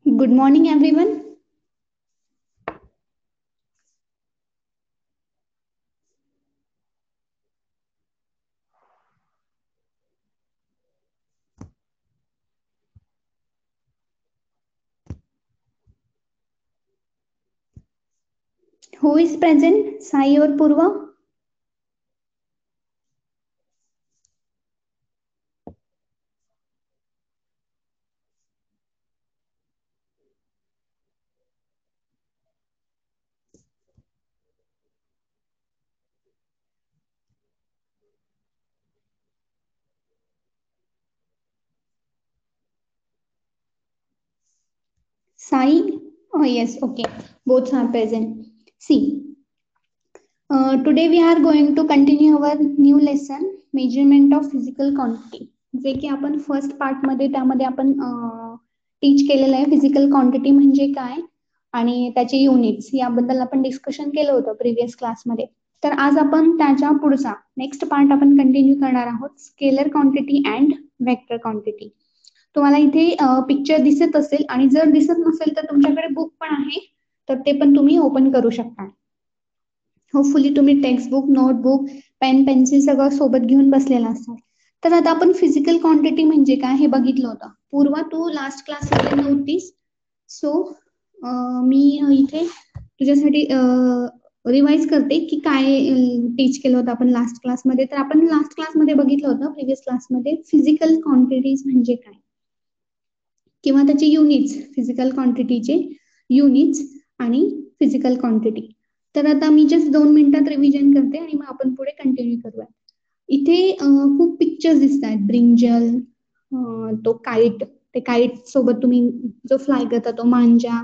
Good morning, everyone. Who is present? Sai or Purva? Sai? Oh, yes, okay. Both are present. See, today we are going to continue our new lesson, measurement of physical quantity. जे की आपण first part मध्ये त्यामध्ये आपण टीच केलेलं आहे physical quantity म्हणजे काय आणि त्याचे युनिट्स याबद्दल आपण डिस्कशन केलं होतं प्रिव्हियस क्लासमध्ये. तर आज आपण त्याच्या पुढचा नेक्स्ट पार्ट आपण कंटिन्यू करणार आहोत, scalar quantity and vector quantity. तुम्हाला इथे पिक्चर दिसत असेल आणि जर दिसत नसेल तर तुमच्याकडे बुक पण आहे, तर ते पण तुम्ही ओपन करू शकता. होपफुली तुम्ही टेक्स्टबुक, नोटबुक, पेन, पेन्सिल सगळं सोबत घेऊन बसलेला असाल. तर आता आपण फिजिकल क्वांटिटी म्हणजे काय हे बघितलं होतं. पूर्वा, तू लास्ट क्लासमध्ये नव्हतीस, सो मी इथे तुझ्यासाठी रिवाइज करते की काय टीच केलं होतं आपण लास्ट क्लासमध्ये. तर आपण लास्ट क्लासमध्ये बघितलं होतं, प्रिव्हियस क्लासमध्ये, फिजिकल क्वांटिटीज म्हणजे काय किंवा त्याचे युनिट्स, फिजिकल क्वांटिटीचे युनिट्स आणि फिजिकल क्वांटिटी. तर आता मी जस्ट 2 मिनिटात रिव्हिजन करते आणि मग आपण पुढे कंटिन्यू करूया. इथे खूप पिक्चर्स दिसत आहेत. ब्रिंजल, तो काईट, ते काईट सोबत तुम्ही जो फ्लाय करता तो मांजा,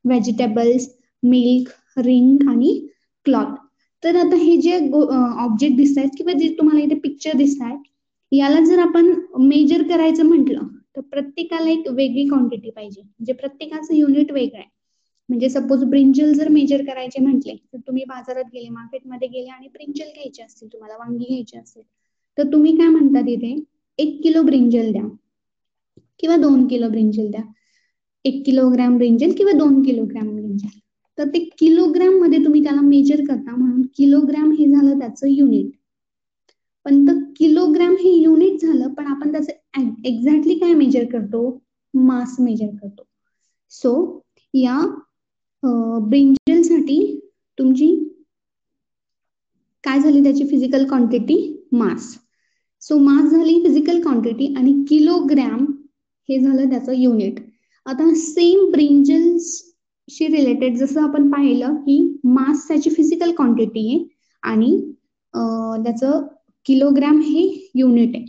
व्हेजिटेबल्स, मिल्क, रिंग आणि क्लॉथ. तर आता हे जे ऑब्जेक्ट दिसत आहेत किंवा जे तुम्हाला इथे पिक्चर दिसत आहेत, याला जर आपण मेजर करायचं म्हटलं तर प्रत्येकाला एक वेगळी क्वांटिटी पाहिजे, म्हणजे प्रत्येकाचं युनिट वेगळं आहे. म्हणजे सपोज ब्रिंजल जर मेजर करायचे म्हटले तर तुम्ही बाजारात गेले, मार्केटमध्ये गेले आणि ब्रिंजल घ्यायचे असतील, तुम्हाला वांगी घ्यायची असेल, तर तुम्ही काय म्हणता तिथे 1 किलो ब्रिंजल द्या किंवा 2 किलो ब्रिंजल द्या. 1 किलोग्राम ब्रिंजल किंवा 2 किलोग्राम ब्रिंजल. तर ते किलोग्राम मध्ये तुम्ही त्याला मेजर करता, म्हणून किलोग्राम हे झालं त्याचं युनिट. पण तर किलोग्राम हे युनिट झालं, पण आपण त्याचं एक्झॅक्टली काय मेजर करतो? मास मेजर करतो. सो या ब्रिंजल साठी तुमची काय झाली त्याची फिजिकल क्वांटिटी? मास. सो मास झाली फिजिकल क्वांटिटी आणि किलोग्राम हे झालं त्याचं युनिट. आता सेम ब्रिंजलशी रिलेटेड जसं आपण पाहिलं की मास त्याची फिजिकल क्वांटिटी आहे आणि त्याचं किलोग्राम हे युनिट आहे.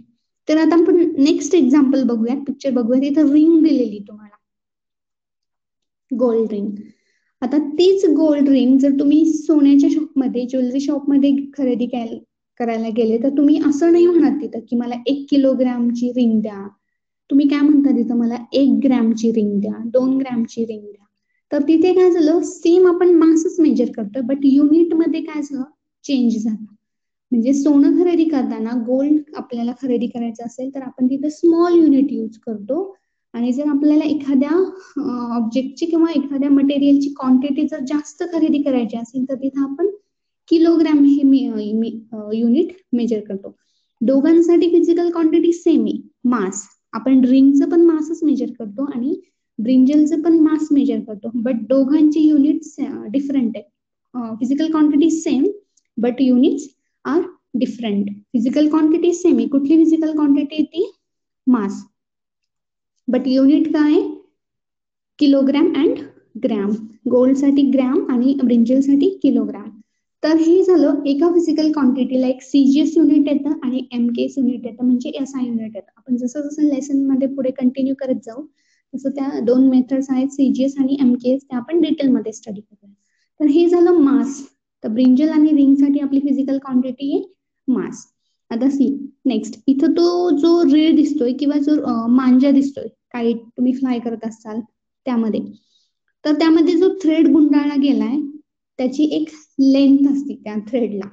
तर आता आपण नेक्स्ट एक्झाम्पल बघूया, पिक्चर बघूया. तिथं रिंग दिलेली तुम्हाला, गोल्ड रिंग. आता तीच गोल्ड रिंग जर तुम्ही सोन्याच्या शॉपमध्ये, ज्वेलरी शॉपमध्ये खरेदी करायला गेले तर तुम्ही असं नाही म्हणत तिथं की मला 1 किलोग्रामची रिंग द्या. तुम्ही काय म्हणता तिथं, मला 1 ग्रॅमची रिंग द्या, 2 ग्रॅमची रिंग द्या. तर तिथे काय झालं, सेम आपण मासच मेजर करतोय, बट युनिट मध्ये काय झालं, चेंज झाला. म्हणजे सोनं खरेदी करताना, गोल्ड आपल्याला खरेदी करायचं असेल तर आपण तिथे स्मॉल युनिट यूज करतो, आणि जर आपल्याला एखाद्या ऑब्जेक्टची किंवा एखाद्या मटेरियलची क्वांटिटी जर जास्त खरेदी करायची असेल तर तिथे आपण किलोग्राम हे युनिट मेजर करतो. दोघांसाठी फिजिकल क्वांटिटी सेम आहे, मास. आपण रिंगचं पण मासच मेजर करतो आणि ब्रिंजलचं पण मास मेजर करतो, बट दोघांची युनिट्स डिफरंट आहे. Physical quantity same but units are different. Physical quantity same आहे, कुठली फिजिकल क्वांटिटी ती? मास. बट युनिट काय? Kilogram and gram. गोल्ड साठी ग्रॅम आणि ब्रिंजल साठी किलोग्राम. तर हे झालं एका फिजिकल क्वांटिटीला एक सीजीएस युनिट येतं आणि एमकेएस युनिट येतं, म्हणजे एसआय युनिट येतं. आपण जसं जसं लेसन मध्ये पुढे कंटिन्यू करत जाऊ तसं त्या 2 मेथड्स आहेत, सीजीएस आणि एमकेएस, त्या आपण डिटेलमध्ये स्टडी करूया. तर हे झालं मास. तर ब्रिंजल आणि रिंगसाठी आपली फिजिकल क्वांटिटी आहे मास. आता सी नेक्स्ट, इथं तो जो रीळ दिसतोय किंवा जो मांजा दिसतोय काही तुम्ही फ्लाय करत असाल त्यामध्ये, तर त्यामध्ये जो थ्रेड गुंडाळला गेलाय त्याची एक लेंथ असते त्या थ्रेडला.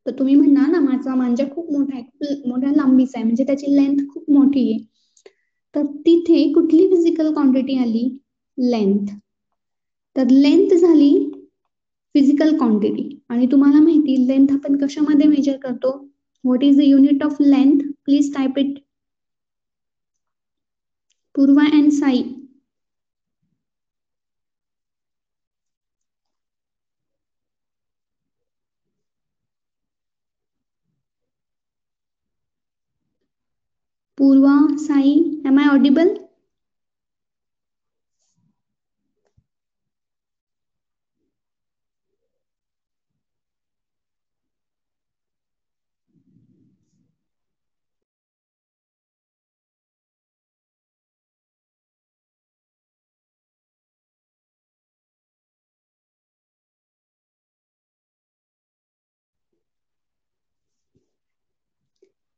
तर तुम्ही म्हणा ना माझा मांजा खूप मोठा आहे, खूप मोठ्या लांबीचा आहे, म्हणजे त्याची लेंथ खूप मोठी आहे. तर तिथे कुठली फिजिकल क्वांटिटी आली? लेंथ. तर लेंथ झाली फिजिकल क्वांटिटी. आणि तुम्हाला माहिती लेंथ आपण कशामध्ये मेजर करतो? What is the unit of length? Please type it. Purva and Sai. Purva, Sai, am I audible?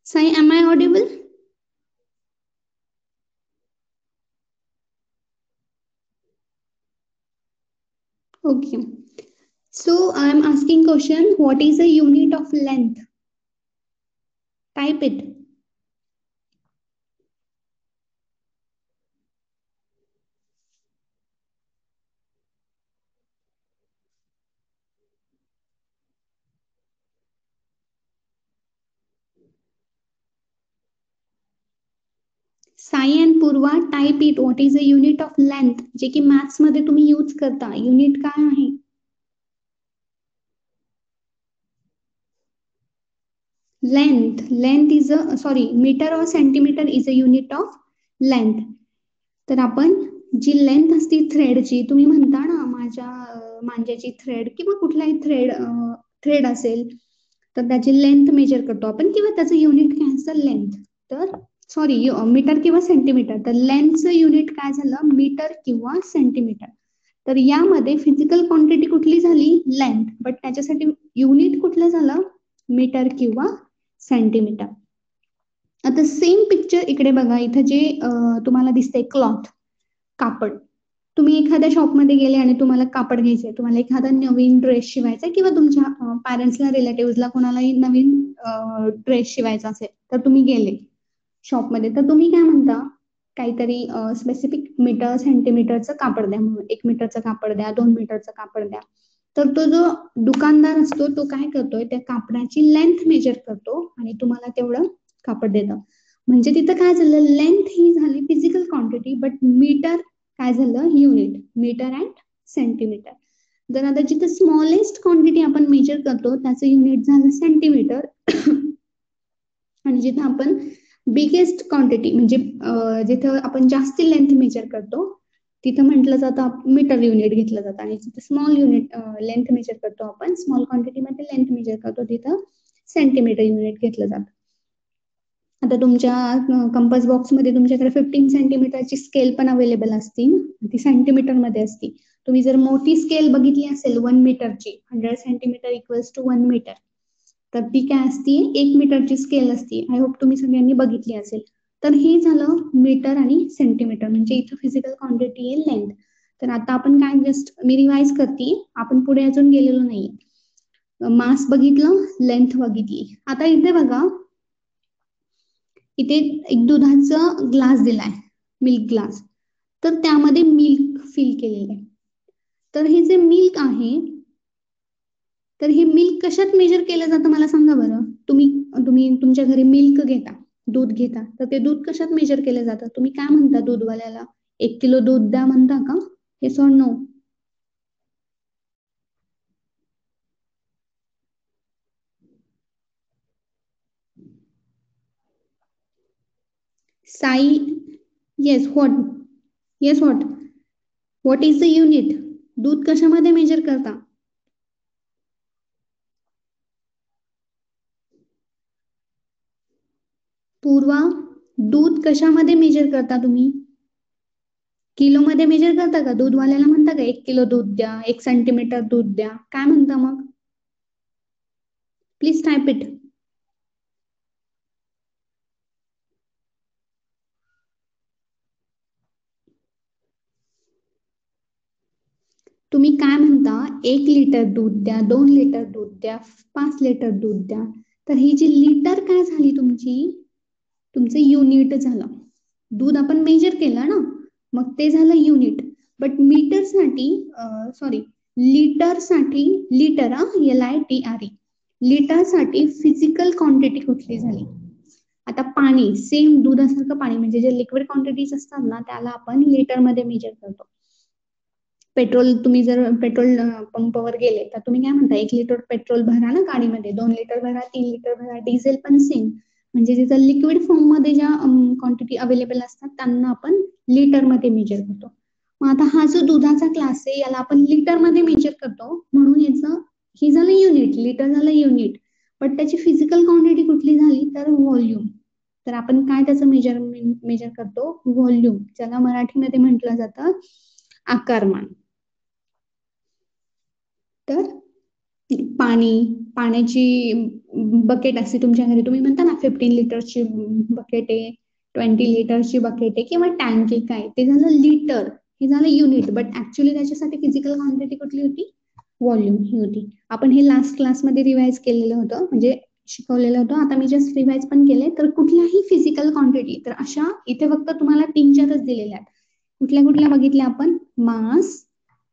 Sai, am I audible? Okay. So I am asking question, what is the unit of length? Type it. Sai and Purva, type it. What is the unit of length? जे की maths मध्ये तुम्ही use करता, unit काय आहे? Length is a sorry, metre और centimetre is a unit of length. तर आपण जी लेंथ असते थ्रेडची, तुम्ही म्हणता ना माझ्या मांज्याची थ्रेड किंवा कुठलाही थ्रेड असेल, तर त्याची लेंथ मेजर करतो आपण, किंवा त्याचं युनिट काय असतं? लेंथ. तर सॉरी, मीटर किंवा सेंटीमीटर. तर लेंथचं युनिट काय झालं? मीटर किंवा सेंटीमीटर. तर यामध्ये फिजिकल क्वांटिटी कुठली झाली? लेंथ. बट त्याच्यासाठी युनिट कुठलं झालं? मीटर किंवा सेंटीमीटर. आता सेम पिक्चर इकडे बघा, इथं जे तुम्हाला दिसतंय क्लॉथ, कापड. तुम्ही एखाद्या शॉपमध्ये गेले आणि तुम्हाला कापड घ्यायचंय, तुम्हाला एखादा नवीन ड्रेस शिवायचा किंवा तुमच्या पॅरेंट्सला, रिलेटिव्हला कोणालाही नवीन ड्रेस शिवायचा असेल, तर तुम्ही गेले शॉपमध्ये, तर तुम्ही काय म्हणता? काहीतरी स्पेसिफिक मीटर सेंटीमीटरचं कापड द्या म्हणून. 1 मीटरचं कापड द्या, 2 मीटरचं कापड द्या. तर तो जो दुकानदार असतो तो काय करतोय? त्या कापडाची लेंथ मेजर करतो आणि तुम्हाला तेवढं कापड देतं. म्हणजे तिथं काय झालं? लेंथ ही झाली फिजिकल क्वांटिटी, बट मीटर काय झालं? युनिट. Metre and centimetre. जर आता जिथं स्मॉलेस्ट क्वांटिटी आपण मेजर करतो त्याचं युनिट झालं सेंटीमीटर. आणि जिथं आपण बिगेस्ट क्वांटिटी म्हणजे जिथं आपण जास्ती लेंथ मेजर करतो तिथं म्हटलं जातं मीटर युनिट घेतलं जातं. आणि जिथं स्मॉल युनिट लेंथ मेजर करतो आपण, स्मॉल क्वांटिटी मध्ये लेंथ मेजर करतो, तिथं सेंटीमीटर युनिट घेतलं जातं. आता तुमच्या कंपास बॉक्समध्ये तुमच्याकडे 15 सेंटीमीटरची स्केल पण अवेलेबल असते, ती सेंटीमीटर मध्ये असते. तुम्ही जर मोठी स्केल बघितली असेल 1 मीटरची, 100 सेंटीमीटर इक्वल्स टू 1 मीटर, तर ती काय असती? 1 मीटरची स्केल असती. आय होप तुम्ही सगळ्यांनी बघितली असेल. तर हे झालं मीटर आणि सेंटीमीटर, म्हणजे इथं फिजिकल क्वांटिटी आहे लेंथ. तर आता आपण काय, जस्ट मी रिवाइज करते, आपण पुढे अजून गेलेलो नाही. मास बघितलं, लेंथ बघितली. आता इथे बघा, इथे एक दुधाचा ग्लास दिलाय, मिल्क ग्लास. तर त्यामध्ये मिल्क फिल केलेलं आहे. तर हे जे मिल्क आहे, तर हे मिल्क कशात मेजर केलं जातं मला सांगा बरं. तुम्ही तुम्ही तुमच्या घरी मिल्क घेता, दूध घेता, तर ते दूध कशात मेजर केलं जातं? तुम्ही काय म्हणता दूधवाल्याला? 1 किलो दूध द्या म्हणता का? हे सॉर नो? साई, yes what? Yes what? What is the unit? दूध कशामध्ये मेजर करता? पूर्वा, दूध कशामध्ये मेजर करता तुम्ही? किलो मध्ये मेजर करता का? दूधवाल्याला म्हणता का 1 किलो दूध द्या, 1 सेंटीमीटर दूध द्या, काय म्हणता मग? Please type it. तुम्ही काय म्हणता? 1 लिटर दूध द्या, 2 लिटर दूध द्या, 5 लिटर दूध द्या. तर ही जी लिटर काय झाली तुमची, तुमचं युनिट झालं. दूध आपण मेजर केलं ना, मग ते झालं युनिट. बट मीटरसाठी सॉरी लिटरसाठी, लिटर LITRE, लिटरसाठी फिजिकल क्वांटिटी कुठली झाली? आता पाणी, सेम दुधासारखं पाणी म्हणजे जे लिक्विड क्वांटिटीज असतात ना, त्याला आपण लिटर मध्ये मेजर करतो. पेट्रोल, तुम्ही जर पेट्रोल पंपावर गेले तर तुम्ही काय म्हणता? 1 लिटर पेट्रोल भरा ना गाडीमध्ये, 2 लिटर भरा, 3 लिटर भरा. डिझेल पण सेम, म्हणजे तिथं लिक्विड फॉर्म मध्ये ज्या क्वांटिटी अवेलेबल असतात त्यांना आपण लिटर मध्ये मेजर करतो. मग आता हा जो दुधाचा क्लास आहे याला आपण लिटर मध्ये मेजर करतो, म्हणून याचं हे झालं युनिट, लिटर झालं युनिट. पण त्याची फिजिकल क्वांटिटी कुठली झाली? तर व्हॉल्यूम. तर आपण काय त्याचं मेजर करतो? व्हॉल्यूम, ज्याला मराठीमध्ये म्हटलं जातं आकारमान. तर पाण्याची बकेट असते तुमच्या घरी, तुम्ही म्हणता ना 15 लिटरची बकेट आहे, 20 लिटरची बकेट आहे, किंवा टँक आहे, काय ते झालं लिटर, हे झालं युनिट. बट ऍक्च्युली त्याच्यासाठी फिजिकल क्वांटिटी कुठली होती? व्हॉल्यूम ही होती. आपण हे लास्ट क्लासमध्ये रिवाइज केलेलं होतं, म्हणजे शिकवलेलं होतं. आता मी जस्ट रिवाइज पण केले. तर कुठल्याही फिजिकल क्वांटिटी, तर अशा इथे फक्त तुम्हाला 3-4च दिलेल्या आहेत. कुठल्या कुठल्या बघितल्या आपण? मास,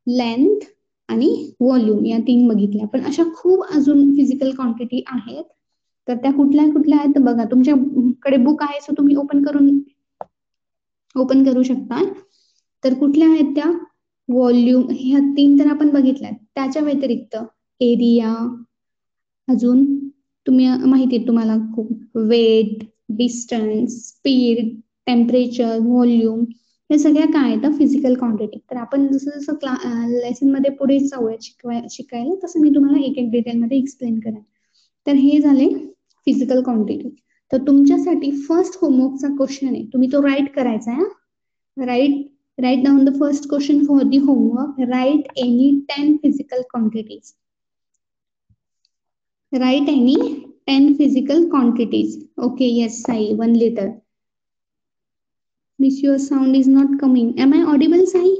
लेंथ आणि व्हॉल्यूम, या 3 बघितल्या. पण अशा खूप अजून फिजिकल क्वांटिटी आहेत. तर त्या कुठल्या कुठल्या आहेत बघा. तुमच्याकडे बुक आहे, सो तुम्ही ओपन करू शकता. तर कुठल्या आहेत त्या? व्हॉल्यूम, ह्या 3 तर आपण बघितल्यात. त्याच्या व्यतिरिक्त एरिया, अजून तुम्ही माहिती आहे तुम्हाला खूप, weight, distance, speed, temperature, volume, हे सगळ्या काय आहेत? Physical quantity. तर आपण जसं जसं लेसन मध्ये पुढे जाऊया शिकायला, तसं मी तुम्हाला एक एक डिटेलमध्ये एक्सप्लेन करेन. तर हे झाले फिजिकल क्वांटिटी. तर तुमच्यासाठी फर्स्ट होमवर्कचा क्वेश्चन आहे, तुम्ही तो राईट करायचा आहे. Write down the first question for the homework. Write any 10 physical quantities. Write any 10 physical quantities. Okay, yes, Sai, 1 liter. Miss, your sound is not coming. Am I audible, Sai?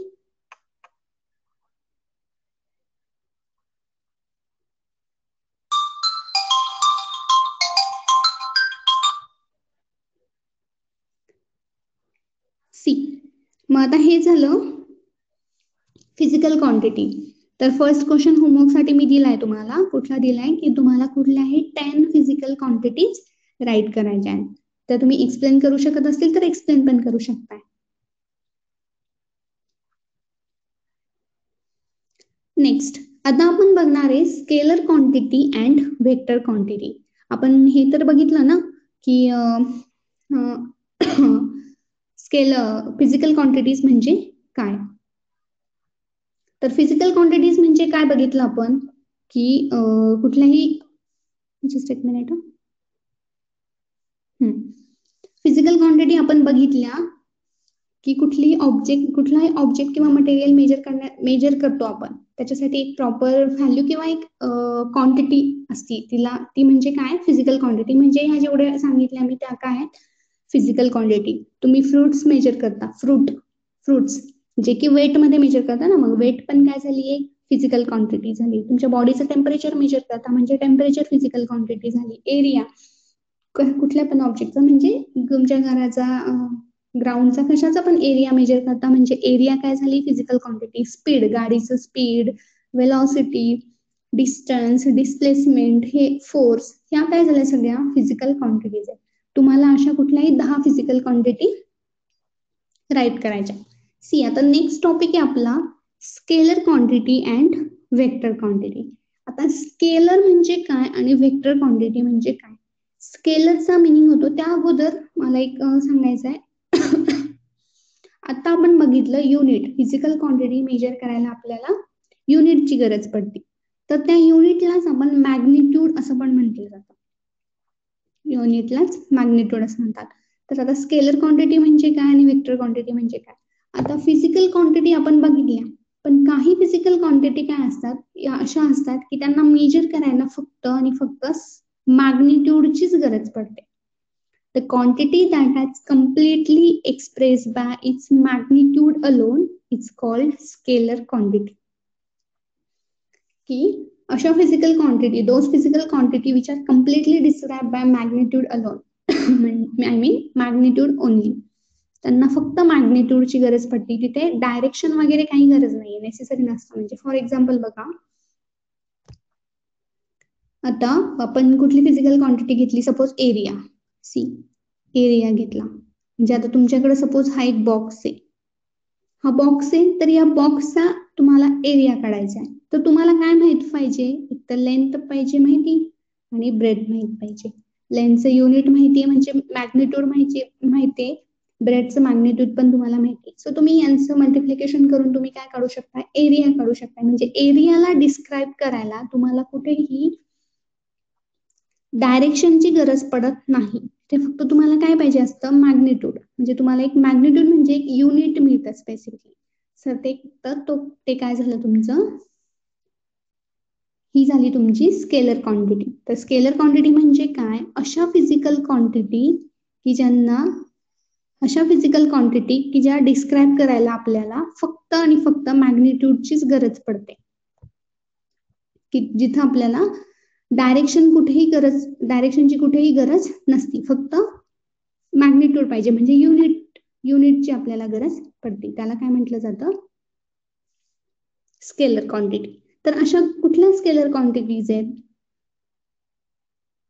See, मग आता हे झालं physical quantity. तर first question होमवर्कसाठी मी दिलाय तुम्हाला. कुठला दिलाय? की तुम्हाला कुठल्याही 10 फिजिकल क्वांटिटीज राईट करायच्या आहेत. तर तुम्ही एक्सप्लेन करू शकत असतील तर एक्सप्लेन पण करू शकताय. नेक्स्ट, आता आपण बघणार आहे scalar quantity and vector quantity. आपण हे तर बघितलं ना की स्केलर फिजिकल क्वांटिटीज म्हणजे काय. तर फिजिकल क्वांटिटीज म्हणजे काय बघितलं आपण की कुठल्याही, जस्ट एक मिनिट, फिजिकल क्वांटिटी आपण बघितल्या की कुठलाही ऑब्जेक्ट किंवा मटेरियल मेजर करतो आपण, त्याच्यासाठी एक प्रॉपर व्हॅल्यू किंवा एक क्वांटिटी असती, ती म्हणजे काय? Physical quantity. म्हणजे ह्या जेवढ्या सांगितल्या मी त्या काय आहेत? Physical quantity. तुम्ही फ्रुट्स मेजर करता, फ्रुट्स जे की वेट मध्ये मेजर करता ना, मग वेट पण काय झाली? एक फिजिकल क्वांटिटी झाली. तुमच्या बॉडीचं टेम्परेचर मेजर करता म्हणजे टेम्परेचर फिजिकल क्वांटिटी झाली. एरिया कुठल्या पण ऑब्जेक्टचा, म्हणजे तुमच्या घराचा ग्राउंडचा कशाचा पण एरिया मेजर करता म्हणजे एरिया काय झाली? Physical quantity. स्पीड, गाडीचं स्पीड, वेलॉसिटी, डिस्टन्स, डिस्प्लेसमेंट, हे फोर्स, ह्या काय झाल्या? सगळ्या फिजिकल क्वांटिटीज आहेत. तुम्हाला अशा कुठल्याही 10 फिजिकल क्वांटिटी राईट करायच्या. सी, आता नेक्स्ट टॉपिक आहे आपला scalar quantity and vector quantity. आता स्केलर म्हणजे काय आणि वेक्टर क्वांटिटी म्हणजे काय? स्केलरचा मिनिंग होतो, त्या अगोदर मला एक सांगायचं आहे. आता आपण बघितलं युनिट, फिजिकल क्वांटिटी मेजर करायला आपल्याला युनिटची गरज पडते. तर त्या युनिटलाच आपण मॅग्निट्यूड असं पण म्हटलं जातं. युनिटलाच मॅग्निट्यूड असं म्हणतात. तर आता स्केलर क्वांटिटी म्हणजे काय आणि वेक्टर क्वांटिटी म्हणजे काय? आता फिजिकल क्वांटिटी आपण बघितल्या, पण काही फिजिकल क्वांटिटी काय असतात, अशा असतात की त्यांना मेजर करायला फक्त आणि फक्त मॅग्निट्यूडचीच गरज पडते. The quantity that is completely expressed by its magnitude alone is called scalar quantity. की अशा physical quantity, those physical quantity which are completely described by magnitude alone, I mean magnitude only, त्यांना फक्त मॅग्निट्यूडची गरज पडते. तिथे डायरेक्शन वगैरे काही गरज नाहीये, नेसेसरी नसतं. म्हणजे फॉर एक्झाम्पल बघा, आता आपण कुठली फिजिकल क्वांटिटी घेतली, सपोज एरिया. सी, एरिया घेतला म्हणजे आता तुमच्याकडे सपोज हा एक बॉक्स आहे, हा बॉक्स आहे, तर या बॉक्सचा तुम्हाला एरिया काढायचा आहे. तर तुम्हाला काय माहित पाहिजे, एक तर लेंथ पाहिजे माहिती आणि ब्रेड माहित पाहिजे. लेंथचं युनिट माहितीये म्हणजे मॅग्निट्यूड माहितीये, ब्रेडचं मॅग्निट्यूड पण तुम्हाला माहिती. सो तुम्ही यांचं मल्टिप्लिकेशन करून तुम्ही काय काढू शकता, एरिया काढू शकता. म्हणजे एरियाला डिस्क्राईब करायला तुम्हाला कुठेही डायरेक्शनची गरज पडत नाही. ते फक्त तुम्हाला काय पाहिजे असतं, मॅग्निट्यूड. म्हणजे तुम्हाला एक मॅग्निट्यूड म्हणजे एक युनिट मिळतं स्पेसिफिकली. सर ते काय झालं तुमचं, ही झाली तुमची स्केलर क्वांटिटी. तर स्केलर क्वांटिटी म्हणजे काय, अशा फिजिकल क्वांटिटी की ज्या डिस्क्राईब करायला आपल्याला फक्त आणि फक्त मॅग्निट्यूडचीच गरज पडते. की जिथं आपल्याला डायरेक्शनची कुठेही गरज नसती, फक्त मॅग्निट्यूड पाहिजे म्हणजे युनिटची आपल्याला गरज पडते. त्याला काय म्हटलं जातं, स्केलर क्वांटिटी. तर अशा कुठल्या स्केलर क्वांटिटीज आहेत,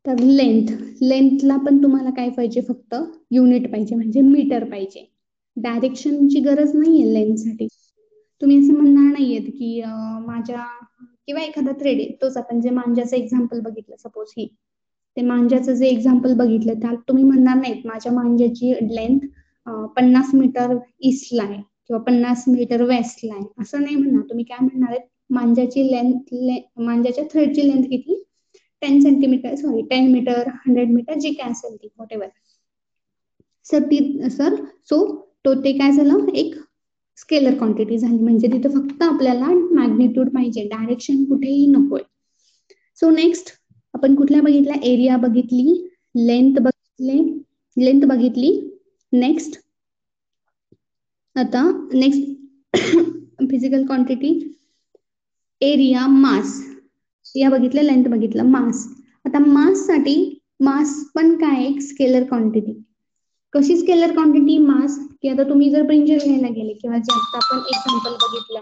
तर लेंथला पण तुम्हाला काय पाहिजे, फक्त युनिट पाहिजे म्हणजे मीटर पाहिजे. डायरेक्शनची गरज नाहीये लेंथसाठी. तुम्ही असं म्हणणार नाहीयेत की माझ्या किंवा एखादा थ्रेड आहे, तोच आपण जे मांजाचं एक्झाम्पल बघितलं, सपोज ही ते मांजाचं जे एक्झाम्पल बघितलं, त्यात तुम्ही म्हणणार नाहीत माझ्या मांजाची लेंथ 50 मीटर ईस्टला आहे किंवा 50 मीटर वेस्टला आहे, असं नाही म्हणणार. तुम्ही काय म्हणणार आहेत, मांजाच्या थ्रेडची लेंथ किती, 10 सेंटीमीटर, सॉरी 10 मीटर, 100 मीटर, जी काय असेल ती, वॉट एव्हर. सो ते काय झालं, एक स्केलर क्वांटिटी झाली. म्हणजे तिथे फक्त आपल्याला मॅग्निट्यूड पाहिजे, डायरेक्शन कुठेही नकोय. सो नेक्स्ट आपण कुठल्या बघितल्या, एरिया बघितली, लेंथ बघितली. नेक्स्ट आता फिजिकल क्वांटिटी, एरिया, मास या बघितलं, लेंथ बघितलं, मास. आता मास पण काय, एक स्केलर क्वांटिटी. कशी स्केलर क्वांटिटी, मास, की आता तुम्ही जर ब्रिंजल घ्यायला गेले किंवा जे आता आपण एक्झाम्पल बघितलं,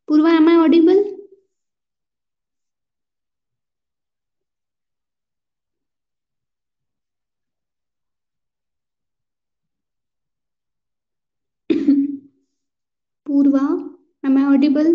पूर्वा, am I audible? Purva, am I audible?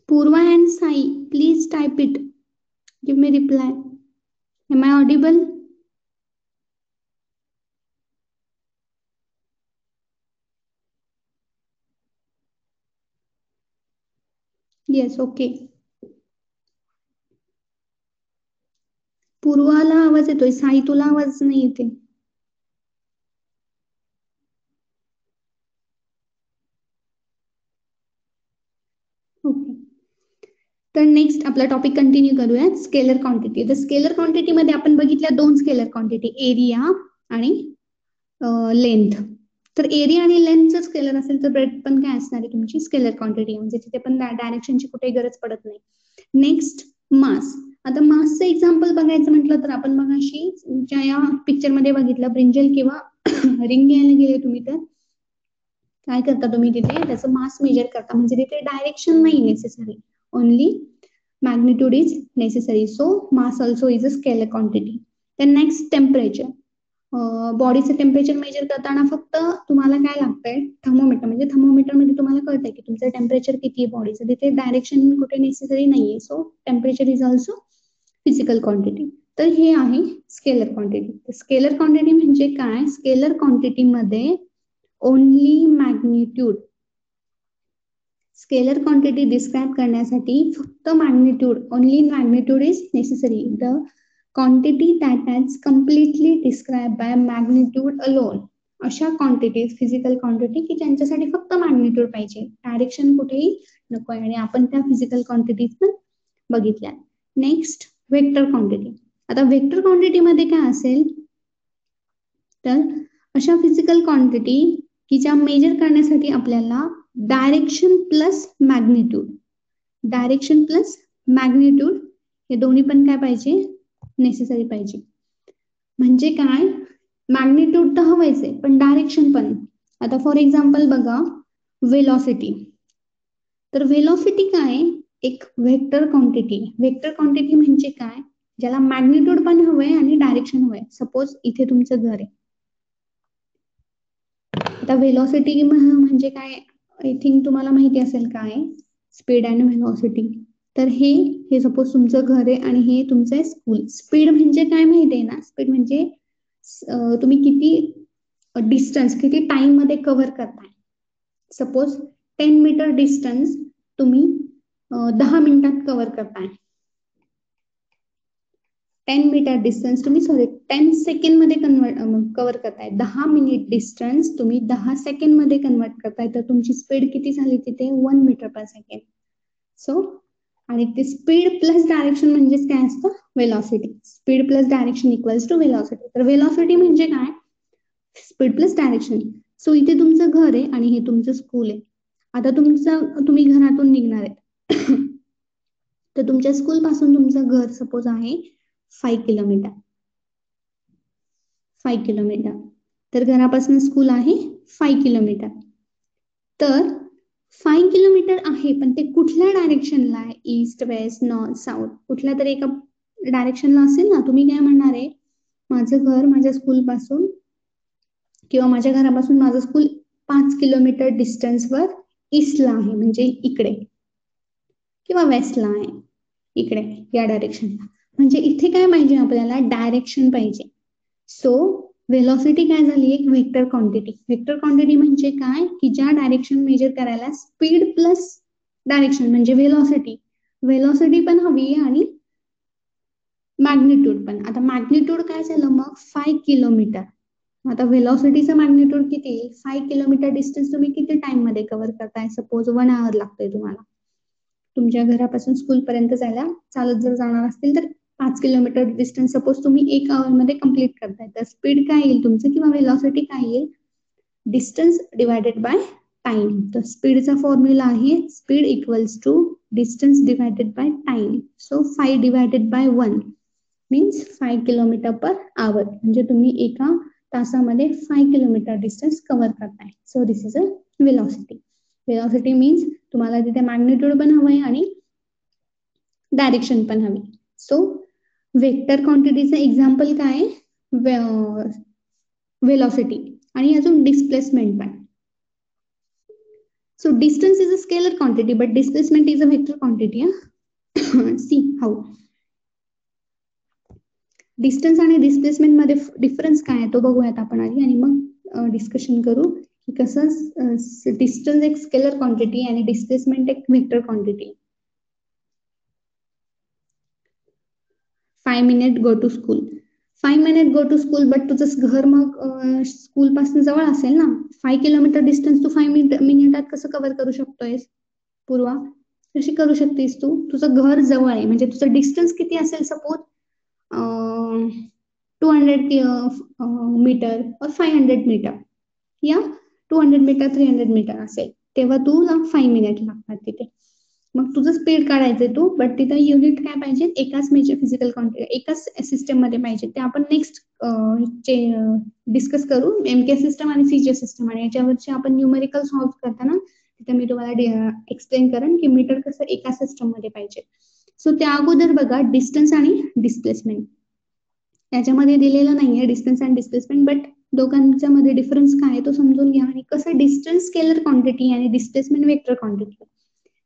Purva and Sai, please type it. Give me reply. Am I audible? Yes. Okay. पूर्वाला आवाज येतोय, साई तुला आवाज नाही येते. ओके. तर नेक्स्ट आपला टॉपिक कंटिन्यू करूया, स्केलर क्वांटिटी. तर स्केलर क्वांटिटी मध्ये आपण बघितल्या दोन स्केलर क्वांटिटी, एरिया आणि लेंथ. तर एरिया आणि लेंथचं स्केलर असेल तर ब्रेथ पण काय असणार आहे तुमची स्केलर क्वांटिटी, म्हणजे तिथे पण डायरेक्शनची कुठेही गरज पडत नाही. नेक्स्ट मास. आता मासचं एक्झाम्पल बघायचं म्हटलं तर आपण मगाशी ज्या या पिक्चर मध्ये बघितलं, ब्रिंजल किंवा रिंग घ्यायला गेले तुम्ही तर काय करता तुम्ही तिथे त्याचं मास मेजर करता, म्हणजे तिथे डायरेक्शन नाही necessary, only magnitude is necessary. So mass also is a scalar quantity. तर नेक्स्ट टेम्परेचर. बॉडीचं टेम्परेचर मेजर करताना फक्त तुम्हाला काय लागतंय, थर्मोमीटर. म्हणजे थर्मोमीटर मध्ये तुम्हाला कळतंय की तुमचं टेम्परेचर किती आहे बॉडीचं, तिथे डायरेक्शन कुठे नेसेसरी नाहीये. So temperature is also physical quantity. तर हे आहे स्केलर क्वांटिटी. स्केलर क्वांटिटी म्हणजे काय, स्केलर क्वांटिटी मध्ये only magnitude, scalar quantity describe करण्यासाठी फक्त magnitude, only magnitude is necessary. The quantity that is completely describe by magnitude alone. अशा quantities, physical quantity की ज्यांच्यासाठी फक्त मॅग्निट्यूड पाहिजे, डायरेक्शन कुठेही नको आहे, आणि आपण त्या फिजिकल क्वांटिटीज पण बघितल्या. Next vector quantity. आता वेक्टर क्वांटिटी मध्ये काय असेल तर अशा फिजिकल क्वांटिटी की ज्या मेजर करण्यासाठी आपल्याला direction plus magnitude, direction plus magnitude हे दोन्ही पण काय पाहिजे, नेसेसरी पाहिजे. म्हणजे काय, मॅग्निट्यूड तर हवंच आहे पण डायरेक्शन पण. आता फॉर एक्झाम्पल बघा, वेलॉसिटी. तर वेलॉसिटी काय, एक वेक्टर क्वांटिटी. वेक्टर क्वांटिटी म्हणजे काय, ज्याला मॅग्निट्यूड पण हवंय आणि डायरेक्शन हवंय. सपोज इथे तुमचं घर आहे. आता वेलॉसिटी म्हणजे काय, आय थिंक तुम्हाला माहिती असेल काय, स्पीड अँड वेलॉसिटी. तर हे सपोज तुमचं घर आहे आणि हे तुमचं आहे स्कूल. स्पीड म्हणजे काय माहिती आहे ना, स्पीड म्हणजे तुम्ही किती डिस्टन्स, किती टाइम मध्ये कव्हर करताय. सपोज 10 मीटर डिस्टन्स तुम्ही 10 मिनिटात कव्हर करताय. 10 मीटर डिस्टन्स तुम्ही 10 सेकंड मध्ये कव्हर करताय. 10 मिनिट डिस्टन्स तुम्ही 10 सेकंड मध्ये कन्वर्ट करताय. तर तुमची स्पीड किती झाली तिथे, 1 मीटर पर सेकंड. सो आणि ते स्पीड प्लस डायरेक्शन म्हणजेच काय असतं, velocity. Speed plus direction equals to velocity. तर वेलॉसिटी म्हणजे काय, स्पीड प्लस डायरेक्शन. सो इथे तुमचं घर आहे आणि हे तुमचं स्कूल आहे. आता तुम्ही घरातून निघणार आहे तर तुमच्या स्कूल पासून तुमचं घर सपोज आहे 5 किलोमीटर. 5 किलोमीटर. तर घरापासून स्कूल आहे 5 किलोमीटर. तर 5 किलोमीटर आहे पण ते कुठल्या डायरेक्शनला आहे, ईस्ट, वेस्ट, नॉर्थ, साऊथ, कुठल्या तरी एका डायरेक्शनला असेल ना. तुम्ही काय म्हणणार आहे, माझं घर माझ्या स्कूल पासून किंवा माझ्या घरापासून माझं स्कूल 5 किलोमीटर डिस्टन्सवर ईस्टला आहे, म्हणजे इकडे, किंवा वेस्टला आहे इकडे या डायरेक्शनला. म्हणजे इथे काय पाहिजे आपल्याला, डायरेक्शन पाहिजे. सो वेलॉसिटी काय झाली, एक वेक्टर क्वांटिटी. वेक्टर क्वांटिटी म्हणजे काय की ज्या डायरेक्शन मेजर करायला स्पीड प्लस डायरेक्शन म्हणजे वेलॉसिटी, वेलॉसिटी पण हवी आणि मॅग्निट्यूड पण. आता मॅग्निट्यूड काय झालं मग, 5 किलोमीटर. आता वेलॉसिटीचं मॅग्निट्यूड किती, 5 किलोमीटर डिस्टन्स तुम्ही किती टाइम मध्ये कव्हर करताय. सपोज 1 आवर लागतोय तुम्हाला तुमच्या घरापासून स्कूल पर्यंत जायला. चालत जर जाणार असतील तर 5 किलोमीटर डिस्टन्स सपोज तुम्ही 1 आवर मध्ये कम्प्लीट करताय. तर स्पीड काय येईल तुमचं किंवा वेलॉसिटी काय येईल, डिस्टन्स डिवायडेड बाय टाइम. तर स्पीडचा फॉर्म्युला आहे speed equals to distance divided by time. So 5 divided by 1 means 5 kilometre per hour. म्हणजे तुम्ही एका तासामध्ये 5 किलोमीटर डिस्टन्स कव्हर करताय. So this is a velocity. Velocity means तुम्हाला तिथे मॅग्निट्यूड पण हवंय आणि डायरेक्शन पण हवी. सो वेक्टर क्वांटिटीचं एक्झाम्पल काय, वेलॉसिटी. आणि अजून डिस्प्लेसमेंट पण. So distance is a scalar quantity, but displacement is a vector quantity. See how. Distance आणि डिस्प्लेसमेंट मध्ये डिफरन्स काय आहे तो बघूयात आपण आधी, आणि मग डिस्कशन करू की कसं डिस्टन्स एक स्केलर क्वांटिटी आणि डिस्प्लेसमेंट एक vector quantity. 5 minute go to school. 5 minute go to school, but तुझं घर मग स्कूल पासून जवळ असेल ना. 5 किलोमीटर डिस्टन्स तू 5 मिनिटात कसं कव्हर करू शकतोयस पूर्वा? कशी करू शकतेस तू? तुझं घर जवळ आहे म्हणजे तुझं डिस्टन्स किती असेल, सपोज 200 मीटर और 500 मीटर या 200 मीटर 300 मीटर असेल, तेव्हा तुला 5 मिनिट लागतात तिथे. मग तुझं स्पीड काढायचंय तू, बट तिथं युनिट काय पाहिजे, एकाच मेजर फिजिकल क्वांटिटी एकाच सिस्टम मध्ये पाहिजे. ते आपण नेक्स्ट डिस्कस करू, एमके सिस्टम आणि सीजे सिस्टम, आणि याच्यावरचे आपण न्यूमेरिकल सॉल्व्ह करताना तिथे मी तुम्हाला एक्सप्लेन करेन की मीटर कसं एका सिस्टम मध्ये पाहिजे. सो त्या अगोदर बघा डिस्टन्स आणि डिस्प्लेसमेंट. त्याच्यामध्ये दिलेलं नाहीये डिस्टन्स अँड डिस्प्लेसमेंट, बट दोघांच्या मध्ये डिफरन्स काय आहे तो समजून घ्या. आणि कसं डिस्टन्स स्केलर क्वांटिटी आणि displacement vector quantity.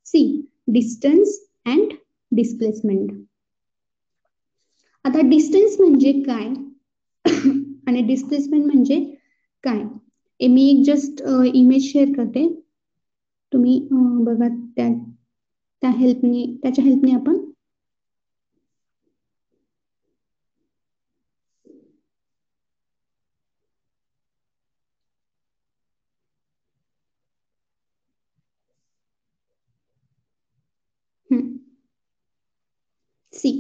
See, distance and displacement. आता डिस्टन्स म्हणजे काय आणि डिस्प्लेसमेंट म्हणजे काय, मी एक जस्ट इमेज शेअर करते, तुम्ही बघा त्याच्या हेल्पने आपण सी.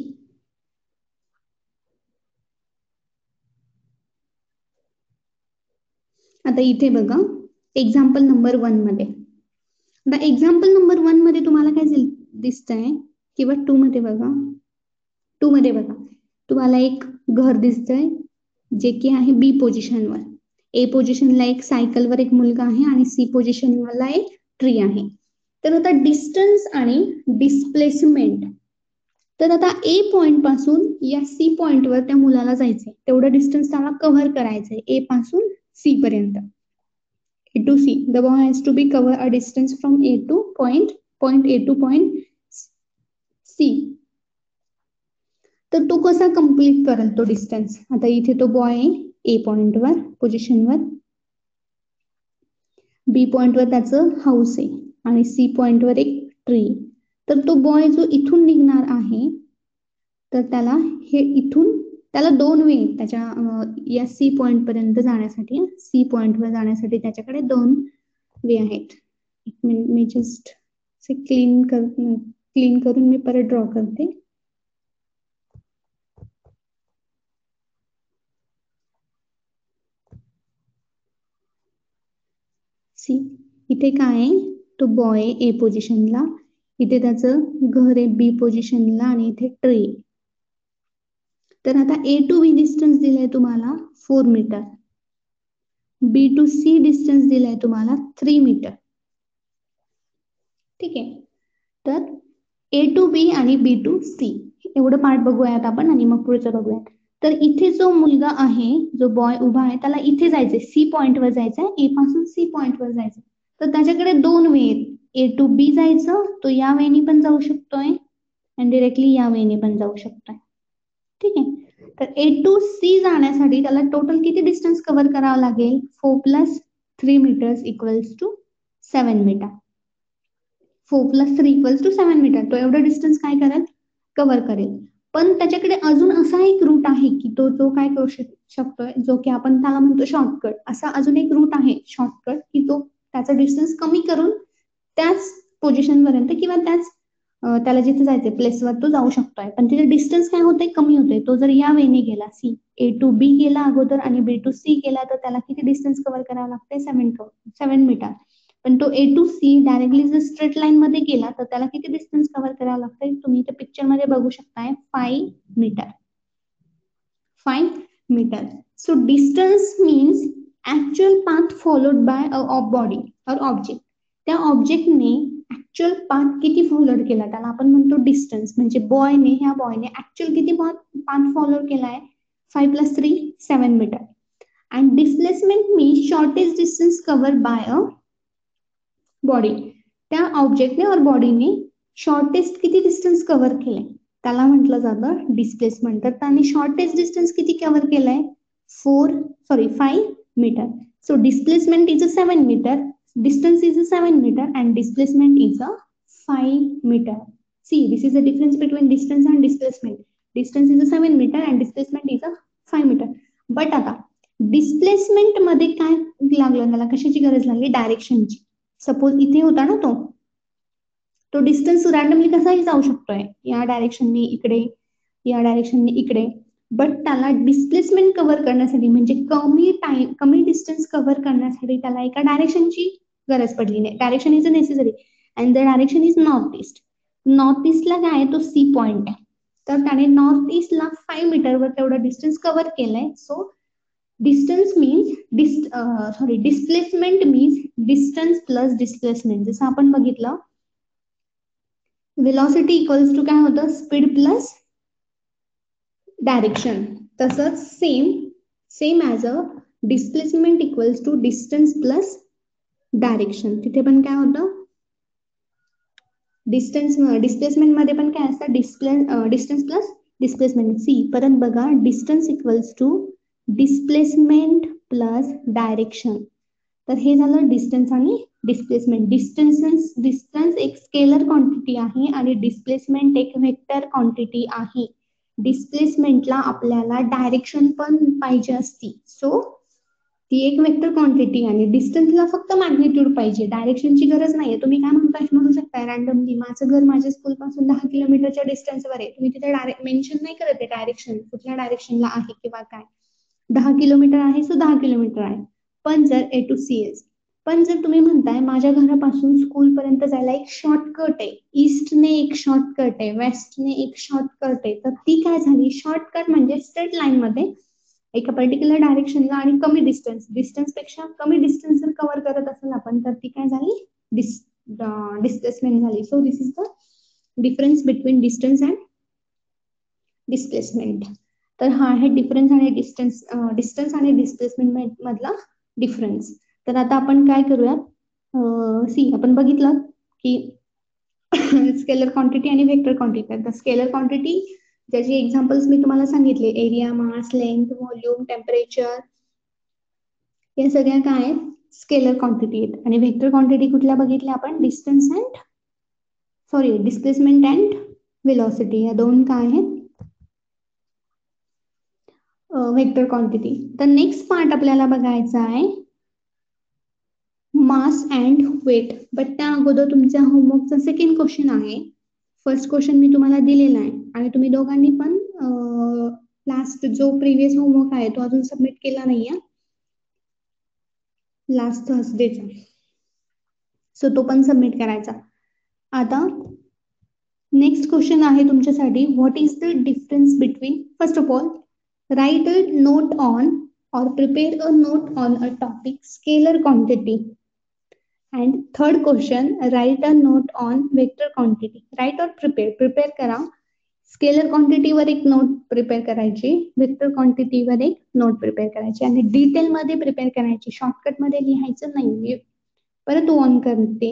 आता इथे बघा एक्झाम्पल नंबर 1 मध्ये, आता एक्झाम्पल नंबर 1 मध्ये तुम्हाला काय दिसतंय किंवा 2 मध्ये बघा, 2 मध्ये बघा तुम्हाला एक घर दिसतंय जे की आहे बी पोझिशनवर. ए पोझिशनला एक सायकलवर एक मुलगा आहे आणि सी पोझिशनला एक ट्री आहे. तर आता डिस्टन्स आणि डिस्प्लेसमेंट, तर आता ए पॉइंट पासून या सी पॉइंटवर त्या मुलाला जायचंय, तेवढं डिस्टन्स त्याला कव्हर करायचंय ए पासून सी पर्यंत. A to C. The boy has to be cover a distance from A to point A to point C. तर तो कसा कम्प्लीट करेल तो डिस्टन्स? आता इथे तो बॉय आहे ए पॉइंटवर पोझिशनवर, बी पॉइंटवर त्याचं हाऊस आहे आणि सी पॉइंटवर एक ट्री. तर तो बॉय जो इथून निघणार आहे तर त्याला हे इथून त्याला 2 वे त्याच्या या सी पॉइंट पर्यंत जाण्यासाठी, सी पॉइंटवर जाण्यासाठी त्याच्याकडे 2 वे आहेत. एक मिनिट मी जस्ट क्लीन करून मी परत ड्रॉ करते. सी, इथे काय आहे, तो बॉय ए पोझिशनला, इथे त्याचं घर आहे बी पोझिशनला आणि इथे ट्री. तर आता ए टू बी डिस्टन्स दिलाय तुम्हाला 4 metre, B to C distance दिलाय तुम्हाला 3 मीटर. ठीक आहे, तर ए टू बी आणि बी टू सी एवढं पार्ट बघूयात आपण आणि मग पुढचं बघूयात. तर इथे जो मुलगा आहे, जो बॉय उभा आहे, त्याला इथे जायचंय, सी पॉइंटवर जायचंय, ए पासून सी पॉइंटवर जायचं. तर त्याच्याकडे 2 वे आहेत, ए टू बी जायचं, तो या वेने पण जाऊ शकतोय आणि डिरेक्टली या वेने पण जाऊ शकतोय. ठीक आहे, तर ए टू सी जाण्यासाठी त्याला टोटल किती डिस्टन्स कव्हर करावं लागेल? 4 + 3 metres equals to 7 metre. 4 + 3 = 7 metre. तो एवढं डिस्टन्स काय करेल, कव्हर करेल. पण त्याच्याकडे अजून असा एक रूट आहे की तो काय करू शकतोय, जो की आपण त्याला म्हणतो शॉर्टकट. असा अजून एक रूट आहे शॉर्टकट की तो त्याचा डिस्टन्स कमी करून त्याच पोझिशन पर्यंत किंवा त्याच त्याला जिथे जायचंय प्लेसवर तो जाऊ शकतोय. पण तिथे डिस्टन्स काय होते, कमी होते. तो जर या वेने गेला, सी ए टू बी गेला अगोदर आणि बी टू सी गेला, तर त्याला किती डिस्टन्स कव्हर करावं लागते? 7 मीटर. पण तो ए टू सी डायरेक्टली जर स्ट्रेट लाईन मध्ये गेला तर त्याला किती डिस्टन्स कव्हर करावं लागतंय? तुम्ही इथे पिक्चर मध्ये बघू शकताय, 5 metre. 5 metre. So distance means actual path followed by a body or object. त्या ऑब्जेक्टने ऍक्च्युअल पाथ किती फॉलोड केला त्याला आपण म्हणतो डिस्टन्स. म्हणजे ह्या बॉयने ऍक्च्युअल किती पाथ फॉलो केलाय? 5 + 3 7 metre. And displacement means shortest distance cover by a body. त्या ऑब्जेक्टने और बॉडीने शॉर्टेस्ट किती डिस्टन्स कव्हर केलंय त्याला म्हटलं जातं डिस्प्लेसमेंट. तर त्याने शॉर्टेस्ट डिस्टन्स किती कव्हर केलंय? 5 metre. So displacement is a 7 metre, distance is a 7 meter and displacement is a 5 meter. See, this is the difference between distance and displacement. Distance is a 7 metre and displacement is a 5 metre. But आता displacement मध्ये काय लागलं, त्याला कशाची गरज लागली, डायरेक्शनची. Suppose इथे होता ना तो डिस्टन्स रॅन्डमली कसाही जाऊ शकतोय, या डायरेक्शनने इकडे, या डायरेक्शनने इकडे. बट त्याला डिस्प्लेसमेंट कव्हर करण्यासाठी, म्हणजे कमी डिस्टन्स कव्हर करण्यासाठी त्याला एका डायरेक्शनची गरज पडली नाही. Direction is a necessary and the direction is north east. North ईस्टला काय आहे, तो सी पॉइंट आहे. तर त्याने नॉर्थ ईस्टला 5 मीटरवर तेवढं डिस्टन्स कव्हर केलंय. So distance means displacement means distance plus displacement. जसं आपण बघितलं, वेलॉसिटी इक्वल्स टू काय होतं, स्पीड प्लस डायरेक्शन. तसंच same as a displacement equals to distance plus direction. तिथे पण काय होतं, डिस्प्लेसमेंट मध्ये पण काय असतं, डिस्टन्स प्लस डिस्प्लेसमेंट. सी परत बघा, distance equals to displacement plus direction. तर हे झालं डिस्टन्स आणि डिस्प्लेसमेंट. डिस्टन्स एक स्केलर क्वांटिटी आहे आणि डिस्प्लेसमेंट एक वेक्टर क्वांटिटी आहे. डिस्प्लेसमेंटला आपल्याला डायरेक्शन पण पाहिजे असती, सो ती एक वेक्टर क्वांटिटी आणि डिस्टन्सला फक्त मॅग्निट्यूड पाहिजे, डायरेक्शनची गरज नाहीये. तुम्ही काय म्हणू शकता रॅन्डमली, माझं घर माझ्या स्कूल पासून 10 किलोमीटरच्या डिस्टन्सवर आहे, तुम्ही तिथे डायरेक्ट मेन्शन नाही करत आहे डायरेक्शन कुठल्या डायरेक्शनला आहे किंवा काय. 10 किलोमीटर आहे सो 10 किलोमीटर आहे. पण जर ए टू सी एस, पण जर तुम्ही म्हणताय माझ्या घरापासून स्कूल पर्यंत जायला एक शॉर्टकट आहे, ईस्टने एक शॉर्टकट आहे, वेस्टने एक शॉर्टकट आहे, तर ती काय झाली, शॉर्टकट म्हणजे स्ट्रेट लाईन मध्ये एका पर्टिक्युलर डायरेक्शनला आणि कमी डिस्टन्स पेक्षा कमी डिस्टन्स जर कव्हर करत असेल आपण, तर ती काय झाली, डिस्प्लेसमेंट झाली. So this is the difference between distance and displacement. तर हा आहे डिफरन्स आणि डिस्टन्स आणि डिस्प्लेसमेंट मधला डिफरन्स. तर आता आपण काय करूया, सी आपण बघितलं की स्केलर क्वांटिटी आणि वेक्टर क्वांटिटी. तर स्केलर क्वांटिटी ज्याची एक्झाम्पल्स मी तुम्हाला सांगितले, एरिया, मास, लेंथ, व्हॉल्यूम, टेम्परेचर, या सगळ्या काय आहेत, स्केलर क्वांटिटी आहेत. आणि वेक्टर क्वांटिटी कुठल्या बघितल्या आपण, डिस्प्लेसमेंट अँड वेलॉसिटी, या दोन काय आहेत, वेक्टर क्वांटिटी. तर नेक्स्ट पार्ट आपल्याला बघायचा आहे मास अँड वेट. बट त्या अगोदर तुमच्या होमवर्कचा सेकंड क्वेश्चन आहे. फर्स्ट क्वेश्चन मी तुम्हाला दिलेला आहे आणि तुम्ही दोघांनी पण लास्ट जो प्रिव्हियस होमवर्क आहे तो अजून सबमिट केला नाहीये, लास्ट थर्सडेचा, सो तो पण सबमिट करायचा. आता नेक्स्ट क्वेश्चन आहे तुमच्यासाठी, what is the difference between, first of all right a note on or prepare a note on a topic scalar quantity. And third question, write a note on vector quantity. Write or prepare करा. Scalar quantity वर एक note prepare करायची, vector quantity वर एक note prepare करायची आणि detail मध्ये prepare करायची, शॉर्टकट मध्ये लिहायचं नाहीये. परत ऑन करते